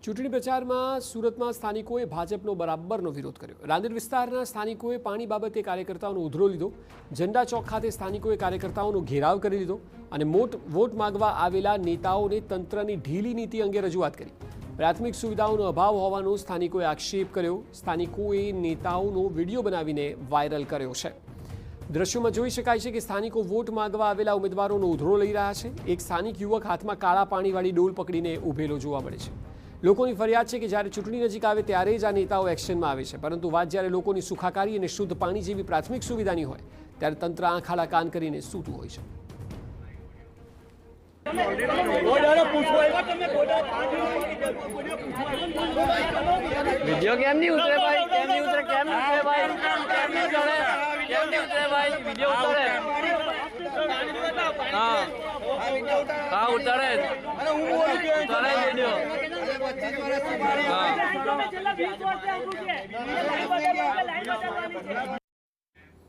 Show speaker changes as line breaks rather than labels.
ચૂંટણી પ્રચારમાં સુરતમાં સ્થાનિકોએ ભાજપનો બરાબરનો વિરોધ કર્યો। રાંદેર વિસ્તારના સ્થાનિકોએ પાણી બાબતે કાર્યકર્તાઓનો ઉધરો લીધો। ઝંડા ચોક ખાતે સ્થાનિકોએ કાર્યકર્તાઓનો ઘેરાવ કરી લીધો અને વોટ માંગવા આવેલા નેતાઓને તંત્રની ઢીલી નીતિ અંગે રજૂઆત કરી। પ્રાથમિક સુવિધાઓનો અભાવ હોવાનો સ્થાનિકોએ આક્ષેપ કર્યો। સ્થાનિકોએ નેતાઓનો વિડીયો બનાવીને વાયરલ કર્યો છે। દ્રશ્યોમાં જોઈ શકાય છે કે સ્થાનિકો વોટ માંગવા આવેલા ઉમેદવારોનો ઉધરો લઈ રહ્યા છે। એક સ્થાનિક યુવક હાથમાં કાળા પાણીવાળી ડોલ પકડીને ઊભેલો જોવા મળે છે। લોકોની ફરિયાદ છે કે જ્યારે ચૂંટણી નજીક આવે ત્યારે જ આ નેતાઓ એક્શનમાં આવે છે, પરંતુ વાત જ્યારે લોકોની સુખાકારી અને શુદ્ધ પાણી જેવી પ્રાથમિક સુવિધાની હોય ત્યારે તંત્ર આંખ આડા કાન કરીને સૂતું હોય છે।
वीडियो केम नहीं उतरे भाई, केम नहीं उतरे, केम नहीं उतरे भाई, केम नहीं उतरे, केम नहीं उतरे भाई, वीडियो उतरे। हाँ हाँ उतरे, उतरे वीडियो। हाँ